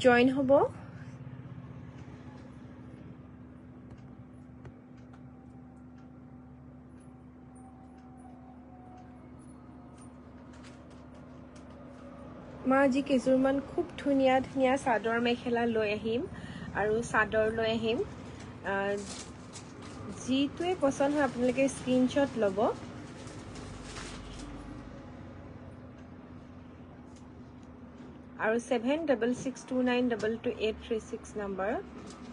Join হ'ব মই আজি কিছুমান খুব ধুনীয়া ধুনীয়া চাদৰ মেখেলা লৈ আহিম আৰু চাদৰ লৈ আহিম যিটোৱে পছন্দ হয় আপোনালোকে স্ক্ৰীনশ্বট ল'ব আৰু 7662922836 নম্বৰ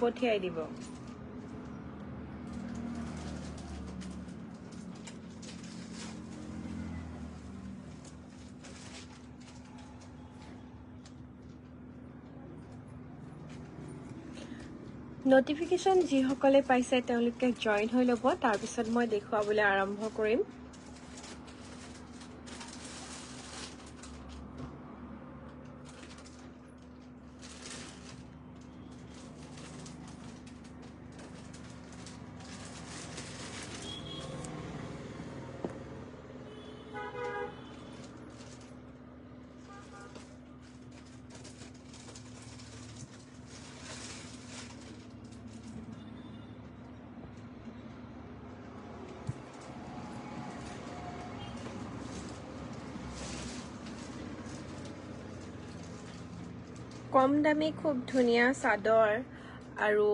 পঠিয়াই দিব নটিফিকেশ্যন যিসকলে পাইছে তেওঁলোকে জয়েন হৈ ল'ব তাৰ পিছত মই দেখুৱাবলৈ আৰম্ভ কৰিম কম দামী খুব ধুনীয়া চাদৰ আৰু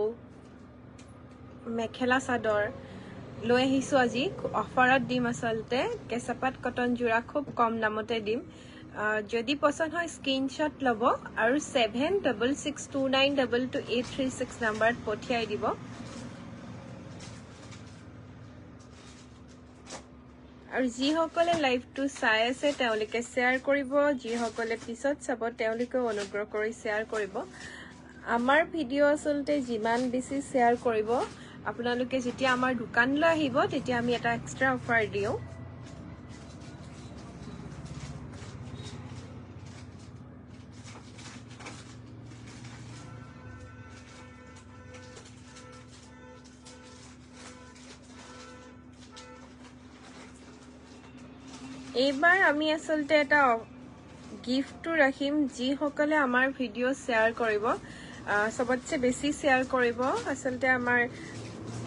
মেখেলা চাদৰ লৈ আহিছোঁ আজি অফাৰত দিম আচলতে কেঁচাপাত কটন যোৰা খুব কম দামতে দিম যদি পছন্দ হয় স্ক্ৰীনশ্বট ল'ব আৰু 7662922836 নম্বৰত পঠিয়াই দিব আৰু যিসকলে লাইভটো চাই আছে তেওঁলোকে শ্বেয়াৰ কৰিব যিসকলে পিছত চাব তেওঁলোকে অনুগ্ৰহ কৰি শ্বেয়াৰ কৰিব আমাৰ ভিডিঅ' আচলতে যিমান বেছি শ্বেয়াৰ কৰিব আপোনালোকে যেতিয়া আমাৰ দোকানলৈ আহিব তেতিয়া আমি এটা এক্সট্ৰা অফাৰ দিওঁ এইবাৰ আমি আচলতে এটা গিফ্টটো ৰাখিম যিসকলে আমাৰ ভিডিঅ' শ্বেয়াৰ কৰিব সবতছে বেছি শ্বেয়াৰ কৰিব আচলতে আমাৰ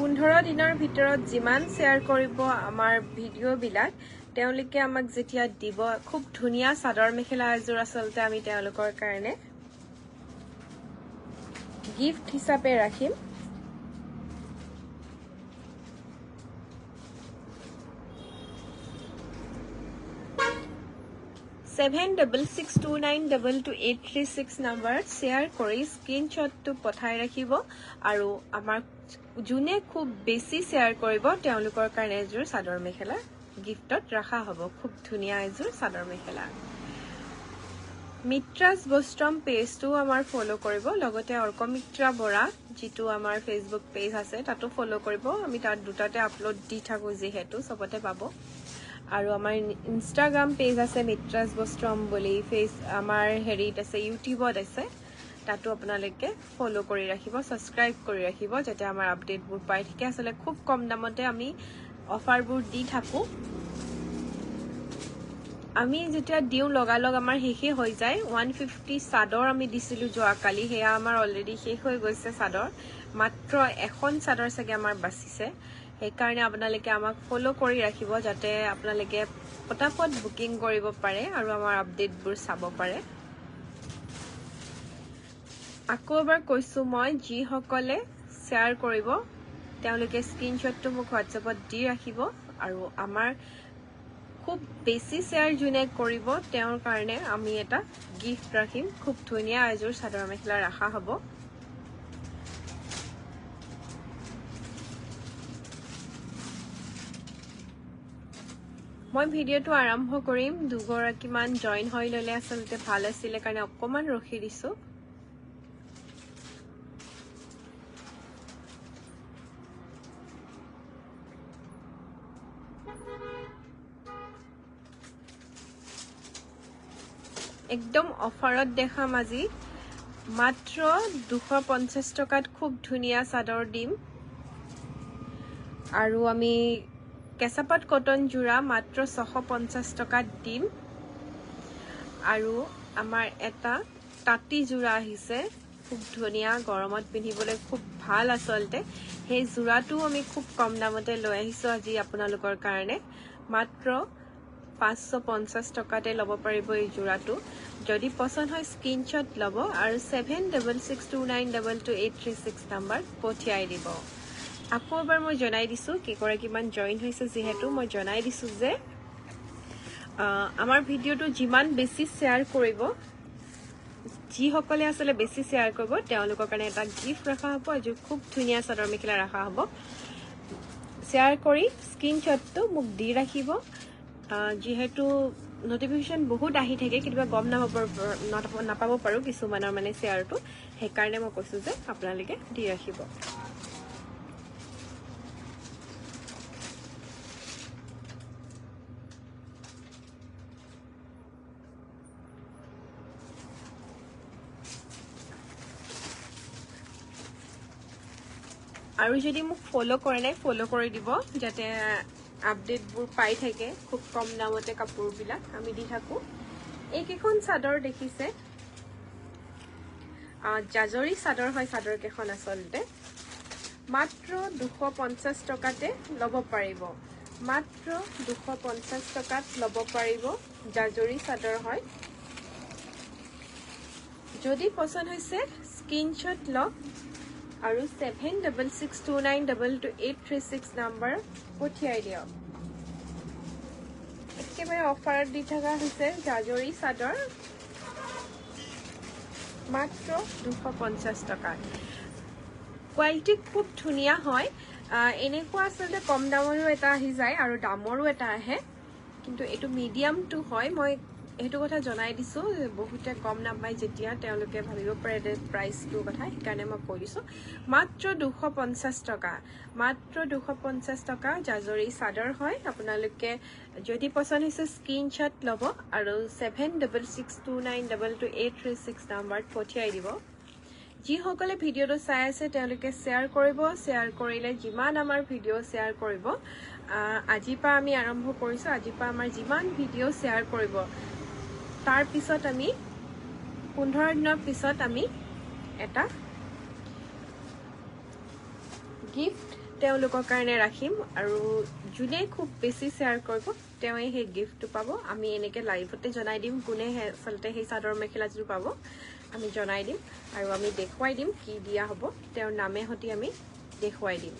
15 দিনৰ ভিতৰত যিমান শ্বেয়াৰ কৰিব আমাৰ ভিডিঅ'বিলাক তেওঁলোকে আমাক যেতিয়া দিব খুব ধুনীয়া চাদৰ মেখেলা এযোৰ আচলতে আমি তেওঁলোকৰ কাৰণে গিফ্ট হিচাপে ৰাখিম 7662922836 নম্বৰত শ্বেয়াৰ কৰি স্ক্ৰীনশ্বটটো পঠাই ৰাখিব আৰু আমাৰ যোনে খুব বেছি শ্বেয়াৰ কৰিব তেওঁলোকৰ কাৰণে এযোৰ চাদৰ মেখেলা গিফ্টত ৰখা হ'ব খুব ধুনীয়া এযোৰ চাদৰ মেখেলা মিত্ৰাজ বস্ত্ৰম পেজটো আমাৰ ফলো কৰিব লগতে অৰ্কমিত্ৰা বৰা যিটো আমাৰ ফেচবুক পেজ আছে তাতো ফলো কৰিব আমি তাত দুটাতে আপলোড দি থাকো যিহেতু সবতে পাব আৰু আমাৰ ইনষ্টাগ্ৰাম পেজ আছে মিত্ৰাজ বস্ত্ৰম বুলি আমাৰ হেৰিত আছে ইউটিউবত আছে তাতো আপোনালোকে ফলো কৰি ৰাখিব সাবস্ক্ৰাইব কৰি ৰাখিব যাতে আমাৰ আপডেটবোৰ পাই থাকে আসলে খুব কম দামতে আমি অফাৰবোৰ দি থাকো আমি যেতিয়া দিও লগালগ আমাৰ শেষে হৈ যায় 150 চাদৰ আমি দিছিলো যোৱাকালি হেয়া আমাৰ অলৰেডি শেষ হৈ গৈছে চাদৰ মাত্ৰ এখন চাদৰ চাগে আমাৰ বাচিছে এই কাৰণে আপোনালোকে আমাক ফলো কৰি ৰাখিব যাতে আপোনালোকে পটাপট বুকিং কৰিব পাৰে আৰু আমাৰ আপডেটবোৰ চাব পাৰে আকৌ এবাৰ কৈছো মই যিসকলে শ্বেয়াৰ কৰিব তেওঁলোকে স্ক্ৰীনশ্বটটো মোক হোৱাটছএপত দি ৰাখিব আৰু আমাৰ খুব বেছি শ্বেয়াৰ যোনে কৰিব তেওঁৰ কাৰণে আমি এটা গিফ্ট ৰাখিম খুব ধুনীয়া এযোৰ চাদৰ মেখেলা ৰাখা হ'ব মই ভিডিঅ'টো আৰম্ভ কৰিম দুগৰাকীমান জয়েন হৈ ল'লে আচলতে ভাল আছিল কাৰণে অকমান ৰখি দিছো একদম অফাৰত দেখাম আজি মাত্ৰ 250 টকাত খুব ধুনীয়া চাদৰ দিম আৰু আমি কেঁচাপাত কটন যোৰা মাত্ৰ 650 টকাত দিম আৰু আমাৰ এটা তাঁতি যোৰা আহিছে খুব ধুনীয়া গৰমত পিন্ধিবলৈ খুব ভাল আসলতে সেই যোৰাটো আমি খুব কম দামতে লৈ আহিছো আজি আপোনালোকৰ কাৰণে মাত্ৰ 550 টকাতে ল'ব পাৰিব এই যোৰাটো যদি পছন্দ হয় স্ক্ৰিনশ্বট ল'ব আৰু 7662922836 নম্বৰ পঠিয়াই দিব আকৌ এবাৰ মই জনাই দিছো কি কৰে কিমান জয়েন হৈছে যেহেতু মই জনাই দিছো যে আমাৰ ভিডিওটো যিমান বেছি শেয়াৰ কৰিব যিসকলে আসলে বেছি শেয়াৰ কৰিব তেওঁলোকৰ কাৰণে এটা গিফট ৰাখা হ'ব আজি খুব ধুনীয়া চাদৰ মেখেলা ৰাখা হ'ব শেয়াৰ কৰি স্ক্ৰিনশ্বটটো মোক দি ৰাখিব যেহেতু নোটিফিকেশন বহুত আহি থাকে কিবা গম নাপাব পাৰো কিছুমানৰ মানে শেয়াৰটো সেই কাৰণে মই কৈছো যে আপোনালোকে দি ৰাখিব আৰু যদি মোক ফলো কৰে নাই ফলো কৰি দিব যাতে আপডেটবোৰ পাই থাকে খুব কম দামতে কাপোৰবিলাক আমি দি থাকো এইকেখন চাদৰ দেখিছে জাজৰি চাদৰ হয় চাদৰ কেখন আসলতে মাত্ৰ 250 টকাতে ল'ব পাৰিব মাত্ৰ 250 টকাত ল'ব পাৰিব জাজৰি চাদৰ হয় যদি পছন্দ হৈছে স্ক্ৰিনশ্বট লওক আৰু 7662922836 নম্বৰ পঠিয়াই দিয়ক একেবাৰে অফাৰত দি থকা হৈছে জাজৰি চাদৰ মাত্ৰ 250 টকা কোৱালিটি খুব ধুনীয়া হয় এনেকুৱা আসলে কম দামৰো এটা আহি যায় আৰু দামৰো এটা আহে কিন্তু এটো মিডিয়ামটো হয় মই এটো কথা জনাই দিছো বহুতে কম নাপায় যেতিয়া তেওঁলোকে ভাবিব পাৰে প্ৰাইসটো কথা সেইকাৰণে মই কৈ দিছো মাত্ৰ 250 টকা মাত্ৰ 250 টকা জাজৰি চাদৰ হয় আপোনালোকে যদি পছন্দ হৈছে স্ক্ৰিনশ্বট ল'ব আৰু 7662922836 নম্বৰত পঠিয়াই দিব যিসকলে ভিডিওটো চাই আছে তেওঁলোকে শেয়াৰ কৰিব শেয়াৰ কৰিলে যিমান আমাৰ ভিডিও শেয়াৰ কৰিব আজি পা আমি আৰম্ভ কৰিছো আজি পা আমাৰ যিমান ভিডিও শেয়াৰ কৰিব তাৰ পিছত আমি 15 দিনৰ পিছত আমি এটা গিফট তেওঁলোকৰ কাৰণে ৰাখিম আৰু জুনে খুব বেছি শেয়াৰ কৰিব তেওঁই হে গিফটটো পাব আমি এনেকে লাইভতে জনাই দিম কোনে আসলতে হে চাদৰ মেখেলাটো পাব আমি জনাই দিম আৰু আমি দেখুৱাই দিম কি দিয়া হ'ব তেওঁৰ নামে হতি আমি দেখুৱাই দিম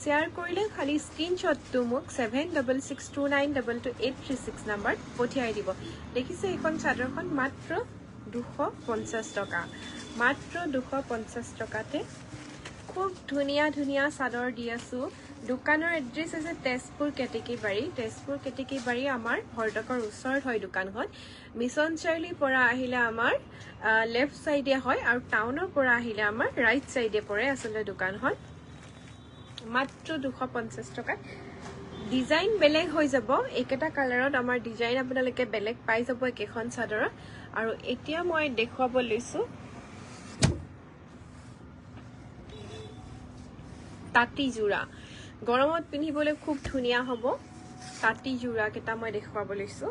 শেয়াৰ কৰিলে খালি স্ক্ৰিনশ্বটটো মোক 7662922836 নম্বৰ পঠিয়াই দিব দেখিছে এখন চাদৰখন মাত্ৰ 250 টকা মাত্ৰ 250 টকাতে খুব ধুনীয়া ধুনীয়া চাদৰ দি আছো দোকানৰ এড্ৰেছ আছে তেজপুৰ কেটেকিবাৰী আমাৰ ভৰটকৰ ওচৰত হয় দোকানখন মিছন চাৰ্লি পৰা আহিলে আমাৰ লেফট সাইডে হয় আৰু টাউনৰ পৰা আহিলে আমাৰ ৰাইট সাইডে পৰে আসলে দোকানখন মাত্ৰ 250 টকা ডিজাইন বেলেগ হৈ যাব একেটা কালাৰত আমাৰ ডিজাইন আপোনালোকে বেলেগ পাই যাব একেখন চাদৰত আৰু এতিয়া মই দেখুৱাব লৈছো তাঁতি যোৰা গৰমত পিন্ধিবলৈ খুব ধুনীয়া হ'ব তাঁতি যোৰা কেটা মই দেখুৱাব লৈছো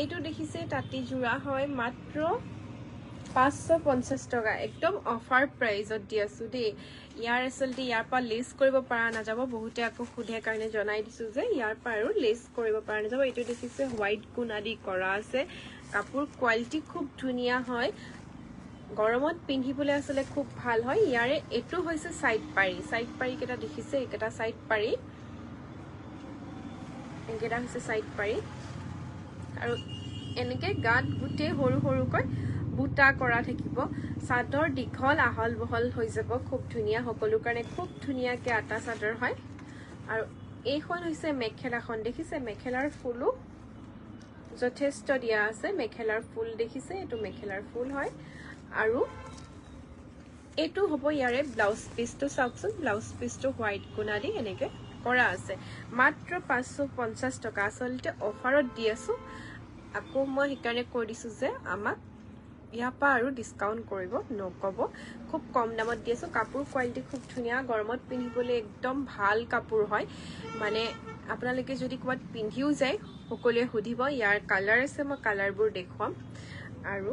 এইটো দেখিছে তাঁতি যোৰা হয় মাত্ৰ 550 টকা একদম অফাৰ প্ৰাইজত দি আছো দেই ইয়াৰ আসলতে ইয়াৰ পৰা লেস কৰিব পৰা না যাব বহুতে আকৌ খুধে কাৰণে জনাই দিছো যে ইয়াৰ পৰা আৰু লেস কৰিব পৰা না যাব এইটো দেখিছে হোৱাইট গুণ আদি কৰা আছে কাপোৰ কোৱালিটি খুব ধুনীয়া হয় গৰমত পিন্ধিবলৈ আসলে খুব ভাল হয় ইয়াৰে এটো হৈছে সাইড পাৰি কেটা দেখিছে একেটা সাইড পাৰি একেটা হৈছে সাইড পাৰি আৰু এনেকে গাত গুটে হৰু হৰুকৈ বুটা কৰা থাকিব চাদৰ দীঘল আহল বহল হৈ যাব খুব ধুনীয়া সকলো কাৰণে খুব ধুনীয়াকে আটা চাদৰ হয় আৰু এইখন হৈছে মেখেলাখন দেখিছে মেখেলাৰ ফুলো যথেষ্ট দিয়া আছে মেখেলাৰ ফুল দেখিছে এটো মেখেলাৰ ফুল হয় আৰু এটো হ'ব ইয়াৰে ব্লাউজ পিসটো চাওকচোন ব্লাউজ পিসটো হোৱাইট গুণাদি এনেকে কৰা আছে মাত্ৰ 550 টকা আসলতে অফাৰত দি আছো আকৌ মই হিকাৰণে কৈ দিছো যে আমাক ইয়াৰ পৰা আৰু ডিসকাউন্ট কৰিব নকব খুব কম দামত দি আছো কাপোৰ কোৱালিটি খুব ধুনিয়া গৰমত পিন্ধিবলৈ একদম ভাল কাপোৰ হয় মানে আপোনালোকে যদি কোৱাত পিন্ধিও যায় সকলোৱে সুধিব ইয়াৰ কালাৰ আছে মই কালাৰবোৰ দেখুৱাম আৰু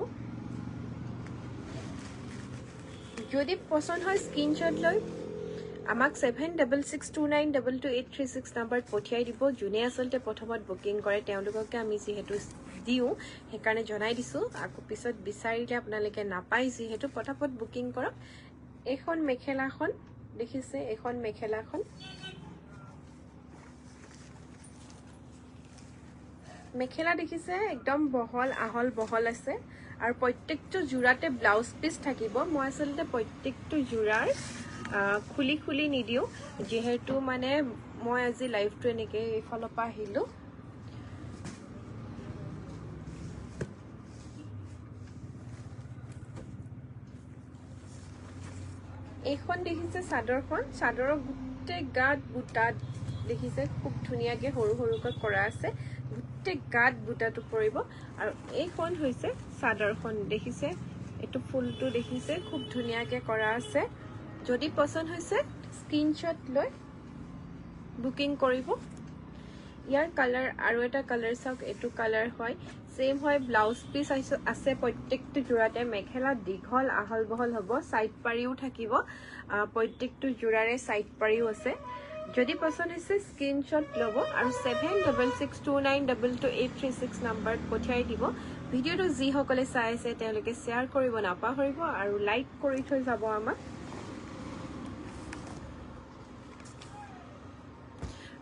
যদি পছন্দ হয় স্ক্ৰিনশ্বট লৈ আমাক 7662922836 নম্বৰত পঠিয়াই দিব যোনে আসলতে প্ৰথমত বুকিং কৰে তেওঁলোককে আমি যিহেতু দিও হেকাৰণে জনাই দিছো আকৌ পিছত বিচাৰিলে আপোনালোকে নাপাই যিহেতু পটাপট বুকিং কৰক এখন মেখেলাখন দেখিছে এখন মেখেলাখন মেখেলা দেখিছে একদম বহল আহল বহল আছে আৰু প্ৰত্যেকটো জোৰাতে ব্লাউজ পিস থাকিব মই আসলতে প্ৰত্যেকটো জোৰাৰ খুলি খুলি নিদিও যেহেতু মানে মই আজি লাইভটো এনেকে এইফালৰ আহিলো এইখন দেখিছে চাদৰৰ গুটে গাত বুটা দেখিছে খুব ধুনিয়াকে সৰু সৰুকৈ কৰা আছে গুটে গাত বুটাটো পৰিব আৰু এইখন হৈছে চাদৰখন দেখিছে এটো ফুলটো দেখিছে খুব ধুনিয়াকে কৰা আছে যদি পছন্দ হৈছে স্ক্ৰিনশ্বট লৈ বুকিং কৰিব ইয়াৰ কালাৰ আৰু এটা কালাৰ চাওক এটো কালাৰ হয় সেম হয় ব্লাউজ পিস আছে প্ৰত্যেকটো জোৰাতে মেখেলা দীঘল আহল বহল হ'ব সাইড পাৰিও থাকিব প্ৰত্যেকটো জোৰাৰে সাইড পাৰিও আছে যদি পছন্দ হৈছে স্ক্ৰিনশ্বট লব আৰু 7662922836 নম্বৰত পঠিয়াই দিব ভিডিওটো যি সকলে চাই আছে তেওঁলোকে শেয়াৰ কৰিব নাপাহৰিব আৰু লাইক কৰি থৈ যাব আমাক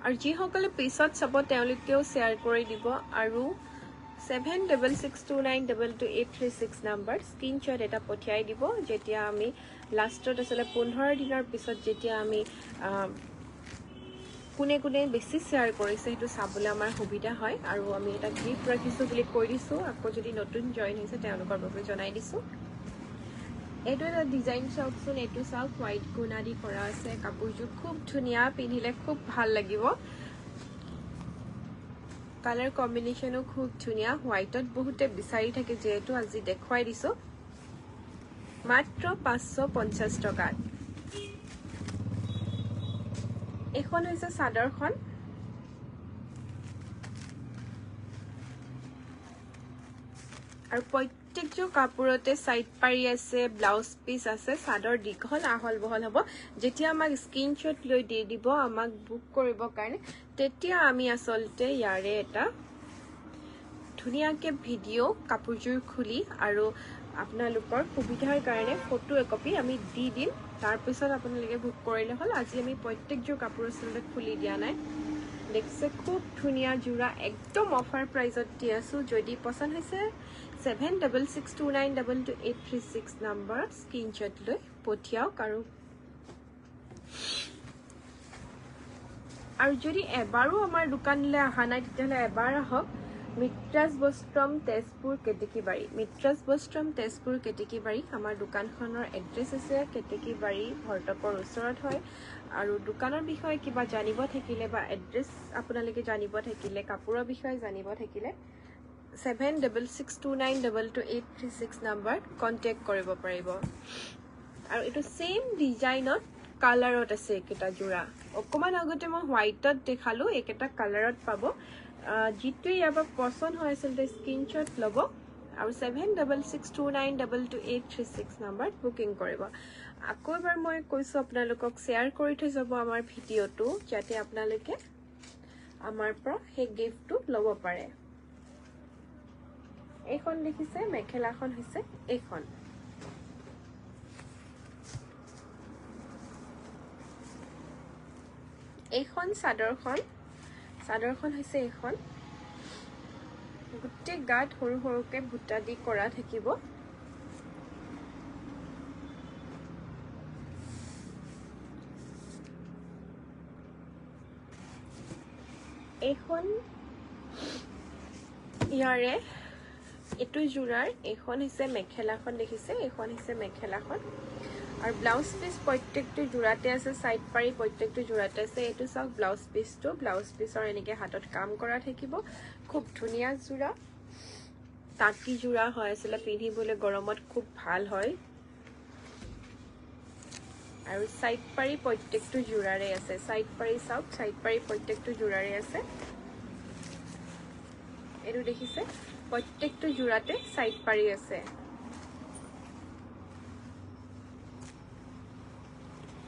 আৰু যি সকলে পিছত চাব তেওঁলোকেও শেয়াৰ কৰি দিব আৰু 7662922836 নম্বৰ স্ক্ৰিনশ্বট এটা পঠিয়াই দিব যেতিয়া আমি লাষ্টত আসলে 15 দিনৰ পিছত যেতিয়া আমি কোনে কোনে বেছি শেয়াৰ কৰিছে হেতু চাবলৈ আমাৰ সুবিধা হয় আৰু আমি এটা গিফট ৰাখিছো বুলি কৈ দিছো আকৌ যদি নতুন জয়েন হৈছে তেওঁলোকৰ বাবে জনাই দিছো এটো এটা ডিজাইন চাওকচোন এটো চাওক হোৱাইট কোনা দি কৰা আছে কাপোৰযোৰ খুব ধুনিয়া পিন্ধিলে খুব ভাল লাগিব কালাৰ কম্বিনেশনো খুব ধুনিয়া হোৱাইটত বহুতে বিচাৰি থাকে যেহেতু আজি দেখুৱাই দিছো মাত্ৰ 550 টকাত এখন হৈছে চাদৰখন আৰু প্ৰত্যেকটো কাপোৰতে সাইড পাৰি আছে ব্লাউজ পিস আছে চাদৰ দীঘল আহল বহল হ'ব যেতিয়া আমাক স্ক্ৰিনশ্বট লৈ দি দিব আমাক বুক কৰিব কাৰণে তেতিয়া আমি আসলতে ইয়াৰে এটা ধুনিয়াকে ভিডিও কাপোৰজোৰ খুলি আৰু আপোনালোকৰ সুবিধাৰ কাৰণে ফটো একপি আমি দি দিম তাৰ পিছত আপোনালোকে বুক কৰিলে হল আজি আমি প্ৰত্যেকটো কাপোৰ আসলতে খুলি দিয়া নাই দেখছে খুব ধুনিয়া জোৰা একদম অফাৰ প্ৰাইজত দি আছো যদি পছন্দ হৈছে 7662922836 নম্বৰ স্ক্ৰিনশ্বট লৈ পঠিয়াওক আৰু যদি এবাৰো আমাৰ দোকানলৈ আহা নাই তেতিয়াহলে এবাৰ আহক মিত্ৰাজ বস্ত্ৰম তেজপুৰ কেতেকীবাৰী মিত্ৰাজ বস্ত্ৰম তেজপুৰ কেতেকীবাৰী আমাৰ দোকানখনৰ এড্ৰেছ আছে কেতেকীবাৰী ভৰ্তকৰ ওচৰত হয় আৰু দোকানৰ বিষয়ে কিবা জানিব থাকিলে বা এড্ৰেছ আপোনালোকে জানিব থাকিলে কাপোৰৰ বিষয়ে জানিব থাকিলে 7662922836 নম্বৰ কন্টাক্ট কৰিব পাৰিব আৰু এটো সেম ডিজাইনত কালাৰত আছে একটা জোৰা অকমান আগতে মই হোৱাইটত দেখালো একটা কালাৰত পাব জিতু ইয়াবা পছন্দ হয় আসলতে স্ক্ৰিনশ্বট লব আৰু 7662922836 নম্বৰত বুকিং কৰিব আকৌ এবাৰ মই কৈছো আপোনালোকক শেয়াৰ কৰি থৈ যাব আমাৰ ভিডিওটো যাতে আপোনালোকে আমাৰ পৰা হে গিফটটো লব পাৰে এইখন দেখিছে মেখেলাখন হৈছে এইখন এইখন চাদৰখন হৈছে এইখন গুটে গাত সৰু সৰুকে বুটা দি কৰা থাকিব এইখন ইয়াৰে এটো জোৰাৰ এইখন হৈছে মেখেলাখন দেখিছে এইখন হৈছে মেখেলাখন আৰু ব্লাউজ পিস প্ৰত্যেকটো জোৰাতে আছে সাইড পাৰি প্ৰত্যেকটো জোৰাতে আছে এটো সব ব্লাউজ পিসৰ এনেকে হাতত কাম কৰা থাকিব খুব ধুনিয়া জোৰা টাকি জোৰা হয় আসলে পিন্ধিবলৈ গৰমত খুব ভাল হয় আৰু সাইড পাৰি প্ৰত্যেকটো জোৰাৰে আছে সাইড পাৰি চাওক সাইড পাৰি প্ৰত্যেকটো জোৰাৰে আছে এটো দেখিছে প্ৰত্যেকটো জোৰাতে সাইড পাৰি আছে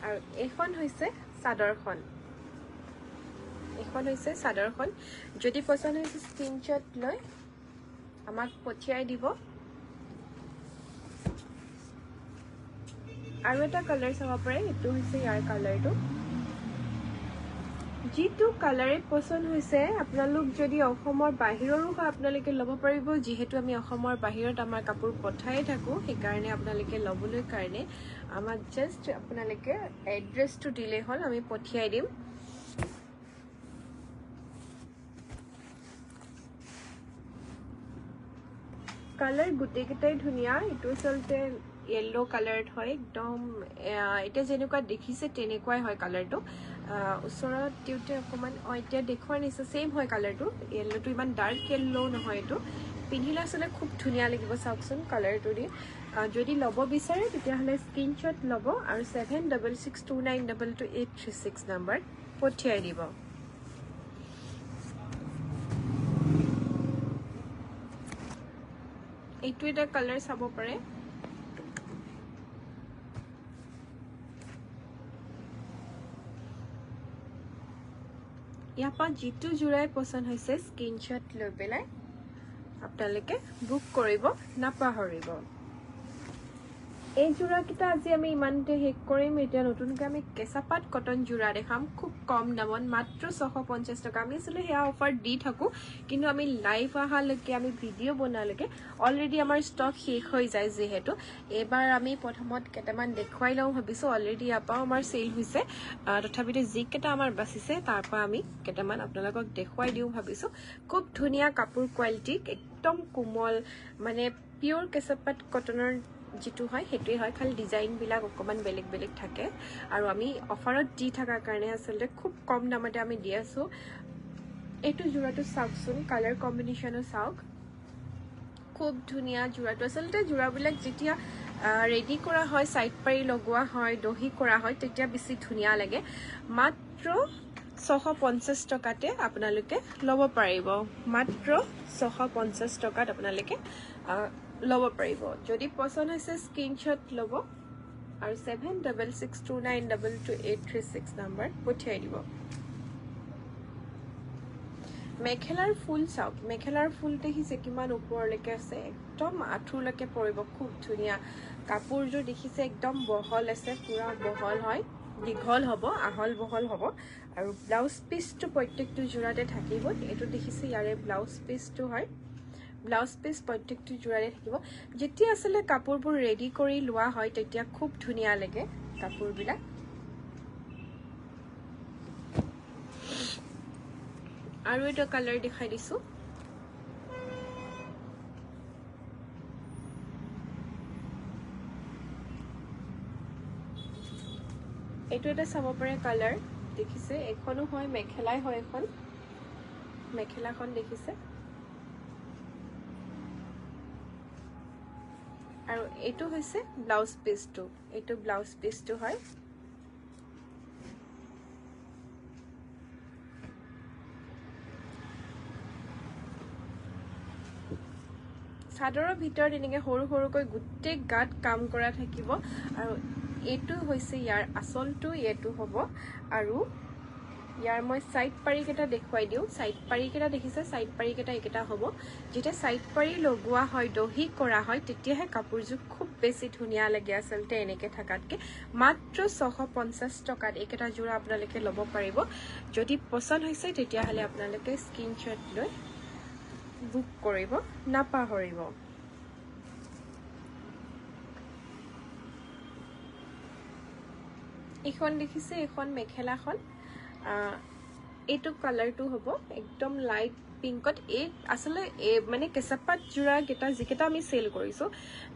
আৰু এখন হৈছে চাদৰখন যদি পছন্দ হৈছে স্ক্ৰিনশ্বট লৈ আমাক পঠিয়াই দিব আৰু এটা কালাৰ চাব পাৰে এটো হৈছে ইয়াৰ কালাৰটো যেটো কালাৰে পছন্দ হৈছে আপোনালোক যদি অসমৰ বাহিৰৰো হয় আপোনালোকে ল'ব পাৰিব যেহেতু আমি অসমৰ বাহিৰত আমাৰ কাপোৰ পঠাই থাকো সেই কাৰণে আপোনালোকে ল'বলৈ কাৰণে আমাৰ জাস্ট আপোনালোকে এড্ৰেছটো দিলে হ'ল আমি পঠিয়াই দিম কালাৰ গুটেকেটাই ধুনিয়া এটো চলতে येलो কালাৰত হয় একদম এটা যেনেকুৱা দেখিছে তেনেকুৱাই হয় কালাৰটো উছৰত দিউতে অকমান এতিয়া দেখুৱাৰ নিছে সেম হয় কালাৰটো येलोটো ইমান ডাৰ্ক येलो নহয় এটো পিন্ধিলে আসলে খুব ধুনিয়া লাগিব চাওকচোন কালাৰটো দি যদি ল'ব বিচাৰে তেতিয়া হলে স্ক্ৰিনশ্বট ল'ব আৰু 7662922836 নম্বৰ পঠিয়াই দিব এইটো এটা কালাৰ চাব পাৰে ইয়াপা যেটো জোৰাই পছন্দ হৈছে স্ক্ৰিনশ্বট লৈ পেলাই আপোনালোকে বুক কৰিব নাপাহৰিব এই জোৰা কিটা আজি আমি ইমানতে হেক কৰিম এতিয়া নতুনকৈ আমি কেঁচাপাত কটন জোৰা দেখাম খুব কম দামত মাত্ৰ 650 টকা আমি আসলে হেয়া অফাৰ দি থাকো কিন্তু আমি লাইভ আহালৈকে আমি ভিডিও বনালৈকে অলৰেডি আমাৰ ষ্টক শেষ হৈ যায় যেহেতু এবাৰ আমি প্ৰথমত কেটামান দেখুৱাই লওঁ ভাবিছো অলৰেডি ইয়াপাও আমাৰ সেল হৈছে তথাপিতো যিকেটা আমাৰ বাচিছে তাৰপা আমি কেটামান আপোনালোকক দেখুৱাই দিও ভাবিছো খুব ধুনিয়া কাপোৰ কোৱালিটি একদম কোমল মানে পিওৰ কেঁচাপাত কটনৰ যেটো হয় হেতুই হয় খালি ডিজাইন বিলাক অকমান বেলেগ বেলেগ থাকে আৰু আমি অফাৰত দি থাকাৰ কাৰণে আসলে খুব কম দামতে আমি দি আছো এটো জোৰাটো চাওকচোন কালাৰ কম্বিনেশনো চাওক খুব ধুনিয়া জোৰাটো আসলে জোৰাবিলাক যেতিয়া ৰেডি কৰা হয় সাইড পাৰি লগোৱা হয় দহি কৰা হয় তেতিয়া বেছি ধুনিয়া লাগে মাত্ৰ 650 টকাতে আপোনালোকে ল'ব পাৰিব মাত্ৰ 650 টকাত আপোনালোকে ল'ব পাৰিব যদি পছন্দ হৈছে স্ক্ৰিনশ্বট ল'ব আৰু 7662922836 নম্বৰ পঠিয়াই দিব মেখেলাৰ ফুল চাওক মেখেলাৰ ফুল দেখিছে কিমান ওপৰলৈকে আছে একদম আঁঠুলৈকে পৰিব খুব ধুনিয়া কাপোৰযোৰ দেখিছে একদম বহল আছে পুৰা বহল হয় দীঘল হ'ব আহল বহল হ'ব আৰু ব্লাউজ পিসটো প্ৰত্যেকটো জোৰাতে থাকিব এটো দেখিছে ইয়াৰে ব্লাউজ পিসটো হয় ব্লাউজ পিস প্ৰত্যেকটো জোৰাৰে থাকিব যেতিয়া আসলে কাপোৰবোৰ ৰেডি কৰি লোৱা হয় তেতিয়া খুব ধুনিয়া লাগে কাপোৰবিলাক আৰু এটা কালাৰ দেখাই দিছো এটো এটা চাব পাৰে কালাৰ দেখিছে এখনো হয় মেখেলাই হয় এখন মেখেলাখন দেখিছে আৰু এটো হৈছে ব্লাউজ পিসটো এটো ব্লাউজ পিসটো হয় চাদৰৰ ভিতৰত এনেকে সৰু সৰুকৈ গুটেই গাত কাম কৰা থাকিব আৰু এটো হৈছে ইয়াৰ আসলটো এটো হ'ব আৰু ইয়াৰ মই সাইড পাৰি কেটা দেখুৱাই দিও সাইড পাৰি কেটা দেখিছে সাইড পাৰি কেটা একেটা হ'ব যেটা সাইড পাৰি লগোৱা হয় দহি কৰা হয় তেতিয়াহে কাপোৰযোৰ খুব বেছি ধুনিয়া লাগে আসলতে এনেকে থাকাতকে মাত্ৰ 650 টকাত একেটা জোৰা আপোনালোকে ল'ব পাৰিব যদি পছন্দ হৈছে তেতিয়া হলে আপোনালোকে স্ক্ৰিনশ্বট লৈ বুক কৰিব নাপাহৰিব এখন দেখিছে এখন মেখেলাখন এটো কালাৰটো হ'ব একদম লাইট পিংকত এই আসলে মানে কেঁচাপাত জোৰা কেইটা যিকেইটা আমি চেল কৰিছোঁ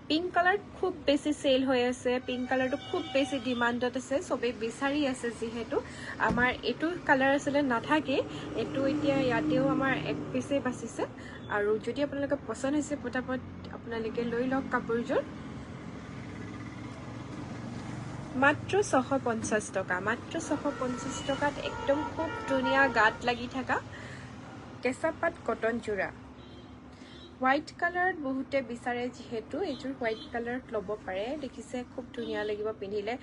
পিংক কালাৰ খুব বেছি চেল হৈ আছে পিংক কালাৰটো খুব বেছি ডিমাণ্ডত আছে চবেই বিচাৰি আছে যিহেতু আমাৰ এইটো কালাৰ আছিলে নাথাকে এইটো এতিয়া ইয়াতেও আমাৰ এক পিচেই বাচিছে আৰু যদি আপোনালোকে পচন্দ হৈছে পটাপট আপোনালোকে লৈ লওক কাপোৰযোৰ মাত্ৰ 650 টকা মাত্ৰ 650 টকাত একদম খুব ধুনীয়া গাত লাগি থকা কেঁচাপাত কটন জোৰা হোৱাইট কালাৰত বহুতে বিচাৰে যিহেতু এইযোৰ হোৱাইট কালাৰত ল'ব পাৰে দেখিছে খুব ধুনীয়া লাগিব পিন্ধিলে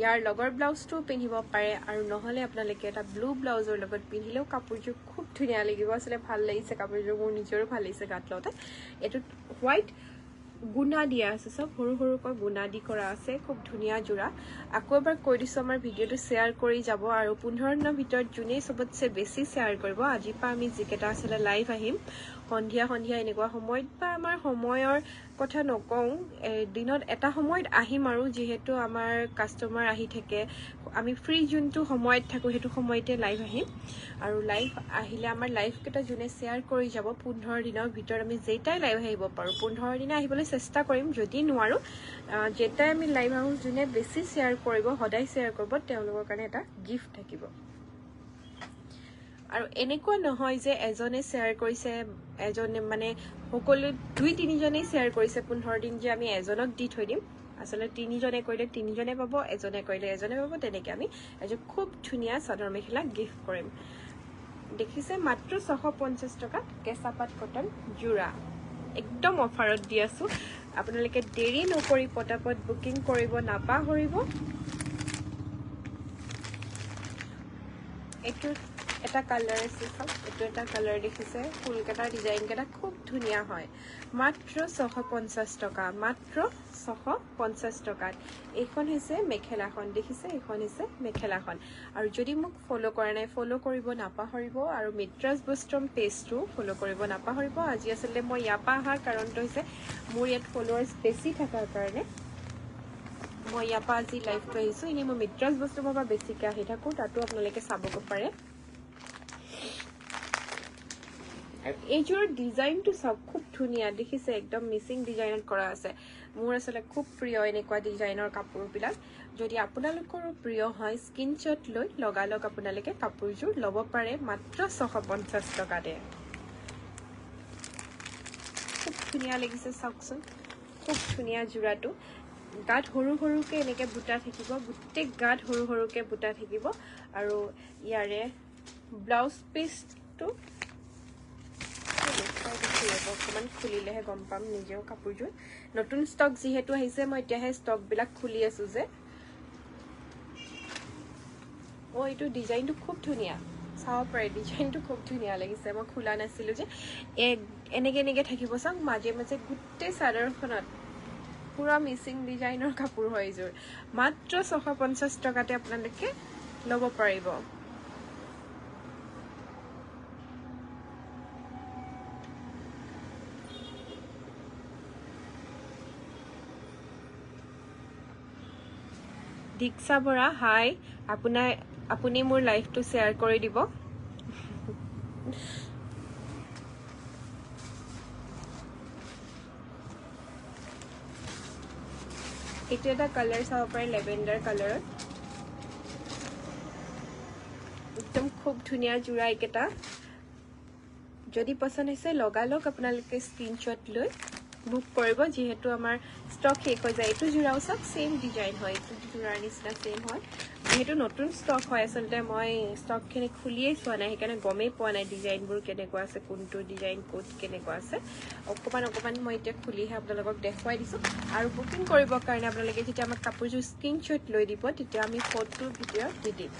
ইয়াৰ লগৰ ব্লাউজটো পিন্ধিব পাৰে আৰু নহ'লে আপোনালোকে এটা ব্লু ব্লাউজৰ লগত পিন্ধিলেও কাপোৰযোৰ খুব ধুনীয়া লাগিব আচলতে ভাল লাগিছে কাপোৰযোৰ মোৰ নিজৰো ভাল লাগিছে গাত লওঁতে এইটো হোৱাইট গুণা দিয়া আছে সব সৰু সৰুকৈ গুণা দি কৰা আছে খুব ধুনীয়া জোৰা আকৌ এবাৰ কৈ দিছোঁ আমাৰ ভিডিঅ'টো শ্বেয়াৰ কৰি যাব আৰু 15 দিনৰ ভিতৰত যোনেই চবতছে বেছি শ্বেয়াৰ কৰিব আজিৰ পৰা আমি যিকেইটা আছিলে লাইভ আহিম সন্ধিয়া সন্ধিয়া এনেকুৱা সময়ত বা আমাৰ সময়ৰ কথা নকওঁ দিনত এটা সময়ত আহিম আৰু যিহেতু আমাৰ কাষ্টমাৰ আহি থাকে আমি ফ্ৰী যোনটো সময়ত থাকোঁ সেইটো সময়তে লাইভ আহিম আৰু লাইভ আহিলে আমাৰ লাইভকেইটা যোনে শ্বেয়াৰ কৰি যাব 15 দিনৰ ভিতৰত আমি যেইটাই লাইভ আহিব পাৰোঁ 15 দিনা আহিবলৈ চেষ্টা কৰিম যদি নোৱাৰোঁ যেইটাই আমি লাইভ আহোঁ যোনে বেছি শ্বেয়াৰ কৰিব সদায় শ্বেয়াৰ কৰিব তেওঁলোকৰ কাৰণে এটা গিফ্ট থাকিব আৰু এনেকুৱা নহয় যে এজনে শ্বেয়াৰ কৰিছে এজনে মানে সকলো 2-3 জনে শ্বেয়াৰ কৰিছে 15 দিন যে আমি এজনক দি থৈ দিম আসলে 3 জনে কৰিলে 3 জনে পাব এজনে কৰিলে এজনে পাব তেনেকৈ আমি এযোৰ খুব ধুনীয়া চাদৰ মেখেলা গিফ্ট কৰিম দেখিছে মাত্ৰ 650 টকাত কেঁচাপাত কটন জোৰা একদম অফাৰত দি আছোঁ আপোনালোকে দেৰি নকৰি পটাপট বুকিং কৰিব নাপাহৰিব এইটো এটা কালাৰ আছে চাওক এইটো এটা কালাৰ দেখিছে ফুলকেইটাৰ ডিজাইনকেইটা খুব ধুনীয়া হয় মাত্ৰ 650 টকা মাত্ৰ 650 টকাত এইখন হৈছে মেখেলাখন দেখিছে এইখন হৈছে মেখেলাখন আৰু যদি মোক ফ'ল' কৰা নাই ফ'ল' কৰিব নাপাহৰিব আৰু মিত্ৰাজ বস্ত্ৰম পেজটো ফ'ল' কৰিব নাপাহৰিব আজি আচলতে মই ইয়াৰ পৰা অহাৰ কাৰণটো হৈছে মোৰ ইয়াত ফ'ল'ৱাৰ্ছ বেছি থকাৰ কাৰণে মই ইয়াৰ পৰা আজি লাইভটো আহিছোঁ এনেই মই মিত্ৰাজ বস্ত্ৰমৰ পৰা বেছিকৈ আহি থাকোঁ তাতো আপোনালোকে চাবগৈ পাৰে এইযোৰ ডিজাইনটো সব খুব ধুনীয়া দেখিছে একদম মিচিং ডিজাইনত কৰা আছে মোৰ আসলে খুব প্ৰিয় এনেকুৱা ডিজাইনৰ কাপোৰবিলাক যদি আপোনালোকৰো প্ৰিয় হয় স্ক্ৰীনশ্বট লৈ লগালগ আপোনালোকে কাপোৰযোৰ ল'ব পাৰে মাত্ৰ 650 টকাতে খুব ধুনীয়া লাগিছে চাওকচোন খুব ধুনীয়া জোৰাটো গাত সৰু সৰুকৈ এনেকৈ বুটা থাকিব গোটেই গাত সৰু সৰুকৈ বুটা থাকিব আৰু ইয়াৰে ব্লাউজ পিচটো অকণমান খুলিলেহে গম পাম নিজেও কাপোৰযোৰ নতুন ষ্টক যিহেতু আহিছে মই এতিয়াহে ষ্টকবিলাক খুলি আছোঁ যে এইটো ডিজাইনটো খুব ধুনীয়া চাব পাৰে ডিজাইনটো খুব ধুনীয়া লাগিছে মই খোলা নাছিলোঁ যে এনেকৈ এনেকৈ থাকিব চাওক মাজে মাজে গোটেই চাদৰখনত পুৰা মিচিং ডিজাইনৰ কাপোৰ হয় এইযোৰ মাত্ৰ 650 টকাতে আপোনালোকে ল'ব পাৰিব দীক্ষা বৰা হাই আপুনি মোৰ লাইভটো শ্বেয়াৰ কৰি দিব এইটো এটা কালাৰ চাব পাৰে লেভেণ্ডাৰ কালাৰত একদম খুব ধুনীয়া জোৰা এইকেইটা যদি পছন্দ হৈছে লগালগ আপোনালোকে স্ক্ৰীনশ্বট লৈ বুক কৰিব যিহেতু আমাৰ ষ্টক শেষ হৈ যায় এইটো জোৰাও চাওক সেম ডিজাইন হয় এইটো জোৰাৰ নিচিনা সেম হয় যেহেতু নতুন ষ্টক হয় আচলতে মই ষ্টকখিনি খুলিয়েই চোৱা নাই সেইকাৰণে গমেই পোৱা নাই ডিজাইনবোৰ কেনেকুৱা আছে কোনটো ডিজাইন ক'ত কেনেকুৱা আছে অকণমান মই এতিয়া খুলিহে আপোনালোকক দেখুৱাই দিছোঁ আৰু বুকিং কৰিবৰ কাৰণে আপোনালোকে যেতিয়া আমাক কাপোৰযোৰ স্ক্ৰীনশ্বট লৈ দিব তেতিয়া আমি ফটোৰ ভিডিঅ' দি দিম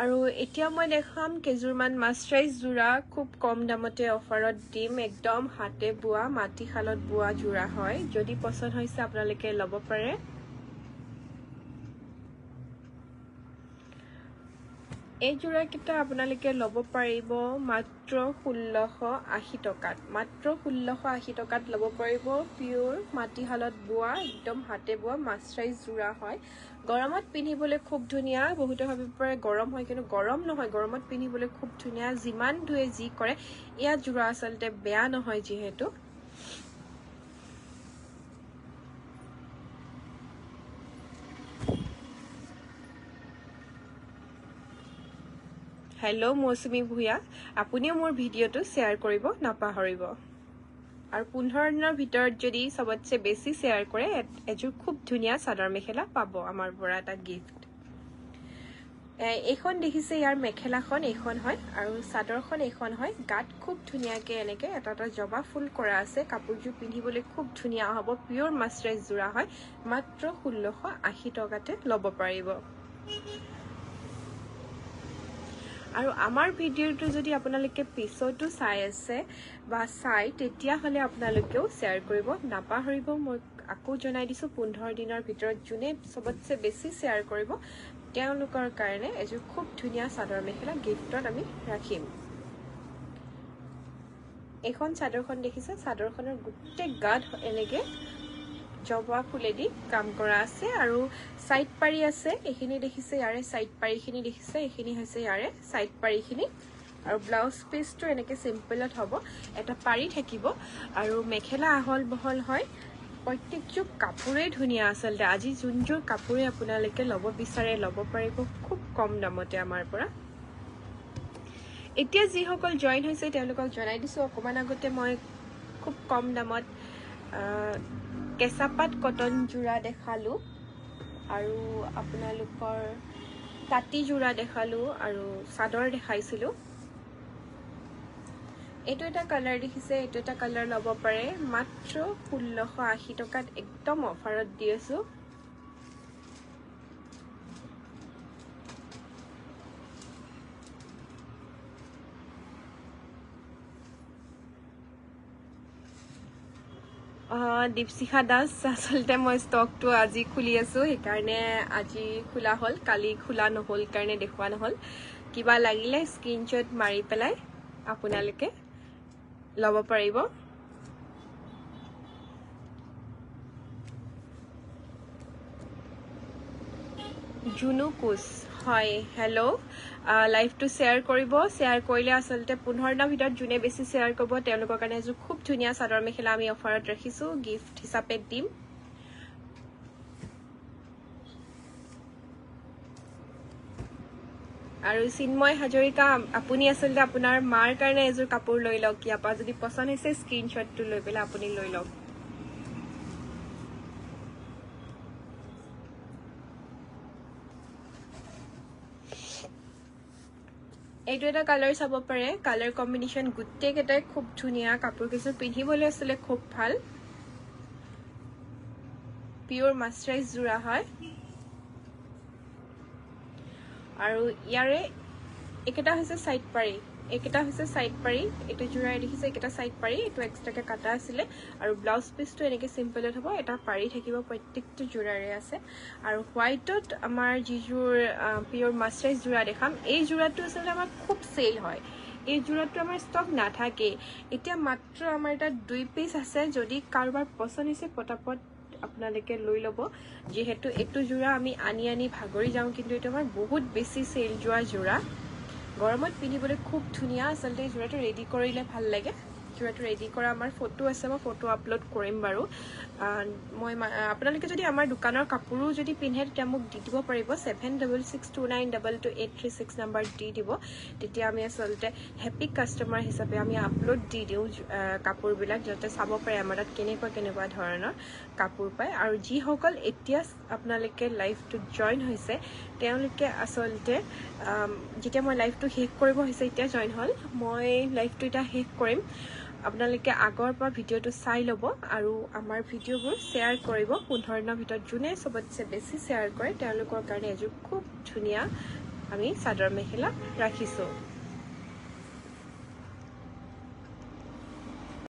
আৰু এতিয়া মই দেখাম কেইযোৰমান মাষ্টৰাইজ জোৰা খুব কম দামতে অফাৰত দিম একদম হাতে বোৱা মাটিশালত বোৱা জোৰা হয় যদি পছন্দ হৈছে আপোনালোকে ল'ব পাৰে এই যোৰাকেইটা আপোনালোকে ল'ব পাৰিব মাত্ৰ 1680 টকাত। মাত্ৰ 1680 টকাত ল'ব পাৰিব। পিয়ৰ মাটিশালত বোৱা, একদম হাতে বোৱা মাছৰাইজ যোৰা হয়। গৰমত পিন্ধিবলৈ খুব ধুনীয়া। বহুতে ভাবিব পাৰে গৰম হয়, কিন্তু গৰম নহয়, গৰমত পিন্ধিবলৈ খুব ধুনীয়া। যিমান ধুৱে যি কৰে, ইয়াত যোৰা আচলতে বেয়া নহয়। যিহেতু হেল্ল' মৌচুমী ভূঞা, আপুনিও মোৰ ভিডিঅ'টো শ্বেয়াৰ কৰিব নাপাহৰিব। আৰু 15 দিনৰ ভিতৰত যদি চবতছে বেছি শ্বেয়াৰ কৰে, এযোৰ খুব ধুনীয়া চাদৰ মেখেলা পাব আমাৰ পৰা, এটা গিফ্ট। এইখন দেখিছে, ইয়াৰ মেখেলাখন এইখন হয় আৰু চাদৰখন এইখন হয়। গাত খুব ধুনীয়াকৈ এনেকৈ এটা এটা জবা ফুল কৰা আছে। কাপোৰযোৰ পিন্ধিবলৈ খুব ধুনীয়া হ'ব। পিয়ৰ মাছৰাইজ যোৰা হয়। মাত্ৰ 1680 টকাতে ল'ব পাৰিব। আৰু আমাৰ ভিডিঅ'টো যদি আপোনালোকে পিছতো চাই আছে বা তেতিয়াহ'লে আপোনালোকেও শ্বেয়াৰ কৰিব নাপাহৰিব। মই আকৌ জনাই দিছোঁ, 15 দিনৰ ভিতৰত যোনে চবতছে বেছি শ্বেয়াৰ কৰিব তেওঁলোকৰ কাৰণে এযোৰ খুব ধুনীয়া চাদৰ মেখেলা গিফ্টত আমি ৰাখিম। এইখন চাদৰখন দেখিছে, চাদৰখনৰ গোটেই গাত এনেকৈ জবা ফুলেদি কাম কৰা আছে আৰু সাইড পাৰি আছে। এইখিনি দেখিছে, ইয়াৰে সাইড পাৰিখিনি দেখিছে, এইখিনি হৈছে ইয়াৰে সাইড পাৰিখিনি। আৰু ব্লাউজ পিচটো এনেকৈ চিম্পলত হ'ব, এটা পাৰি থাকিব আৰু মেখেলা আহল বহল হয়। প্ৰত্যেকযোৰ কাপোৰেই ধুনীয়া আচলতে। আজি যোনযোৰ কাপোৰে আপোনালোকে ল'ব বিচাৰে ল'ব পাৰিব খুব কম দামতে আমাৰ পৰা। এতিয়া যিসকল জইন হৈছে তেওঁলোকক জনাই দিছোঁ, অকণমান আগতে মই খুব কম দামত কেঁচাপাত কটন যোৰা দেখালোঁ আৰু আপোনালোকৰ তাঁতি যোৰা দেখালোঁ আৰু চাদৰ দেখাইছিলোঁ। এইটো এটা কালাৰ দেখিছে, এইটো এটা কালাৰ ল'ব পাৰে। মাত্ৰ 1680 টকাত একদম অফাৰত দি আছোঁ। দীপশিখা দাস, আচলতে মই ষ্টকটো আজি খুলি আছোঁ, সেইকাৰণে আজি খোলা হ'ল, কালি খোলা নহ'ল কাৰণে দেখুওৱা নহ'ল। কিবা লাগিলে স্ক্ৰীনশ্বট মাৰি পেলাই আপোনালোকে ল'ব পাৰিব। জুনু কোচ, হয়, হেল্ল'। লাইভটো শ্বেয়াৰ কৰিব। শ্বেয়াৰ কৰিলে আচলতে 15 দিনৰ ভিতৰত যোনে বেছি শ্বেয়াৰ কৰিব তেওঁলোকৰ কাৰণে এযোৰ খুব ধুনীয়া চাদৰ মেখেলা আমি অফাৰত ৰাখিছোঁ, গিফ্ট হিচাপে দিম। আৰু চিন্ময় হাজৰিকা, আপুনি আচলতে আপোনাৰ মাৰ কাৰণে এযোৰ কাপোৰ লৈ লওক। ইয়াৰ পৰা যদি পচন্দ হৈছে স্ক্ৰীনশ্বটটো লৈ পেলাই আপুনি লৈ লওক। এইটো এটা কালাৰ চাব পাৰে, কালাৰ কম্বিনেশ্যন গোটেইকেইটাই খুব ধুনীয়া। কাপোৰ কেইযোৰ পিন্ধিবলৈ আচলতে খুব ভাল। পিয়ৰ মাছৰাইজ যোৰা হয় আৰু ইয়াৰে এইকেইটা হৈছে সাইড পাৰি, এইকেইটা হৈছে সাইড পাৰি। এইটো যোৰাই দেখিছে, এইকেইটা সাইড পাৰি, এইটো এক্সট্ৰাকৈ কাটা আছিলে। আৰু ব্লাউজ পিচটো এনেকৈ চিম্পলত হ'ব, এটা পাৰি থাকিব, প্ৰত্যেকটো যোৰাৰে আছে। আৰু হোৱাইটত আমাৰ যিযোৰ পিয়ৰ মাছৰাইজ যোৰা দেখাম, এই যোৰাটো আচলতে আমাৰ খুব চেল হয়। এই যোৰাটো আমাৰ ষ্টক নাথাকেই। এতিয়া মাত্ৰ আমাৰ তাত 2 পিচ আছে। যদি কাৰোবাৰ পচন্দ হৈছে পটাপট আপোনালোকে লৈ ল'ব। যিহেতু এইটো যোৰা আমি আনি ভাগৰি যাওঁ, কিন্তু এইটো আমাৰ বহুত বেছি চেল যোৱা যোৰা। গৰমত পিন্ধিবলৈ খুব ধুনীয়া। আচলতে এই যোৰাটো ৰেডি কৰিলে ভাল লাগে। যোৰাটো ৰেডি কৰা আমাৰ ফটো আছে, মই ফটো আপলোড কৰিম বাৰু। আপোনালোকে যদি আমাৰ দোকানৰ কাপোৰো যদি পিন্ধে তেতিয়া মোক দি দিব পাৰিব। 7662922836 নাম্বাৰ দি দিব। তেতিয়া আমি আচলতে হেপী কাষ্টমাৰ হিচাপে আমি আপলোড দি দিওঁ কাপোৰবিলাক, যাতে চাব পাৰে আমাৰ তাত কেনেকুৱা ধৰণৰ কাপোৰ পায়। আৰু যিসকল এতিয়া আপোনালোকে লাইভটোত জইন হৈছে তেওঁলোকে আচলতে যেতিয়া মই লাইভটো শেষ কৰিব হৈছে, এতিয়া জইন হ'ল, মই লাইভটো এতিয়া শেষ কৰিম। আপোনালোকে আগৰ পৰা ভিডিঅ'টো চাই ল'ব আৰু আমাৰ ভিডিঅ'বোৰ শ্বেয়াৰ কৰিব। 15 দিনৰ ভিতৰত যোনে চবতছে বেছি শ্বেয়াৰ কৰে তেওঁলোকৰ কাৰণে এযোৰ খুব ধুনীয়া আমি চাদৰ মেখেলা ৰাখিছোঁ।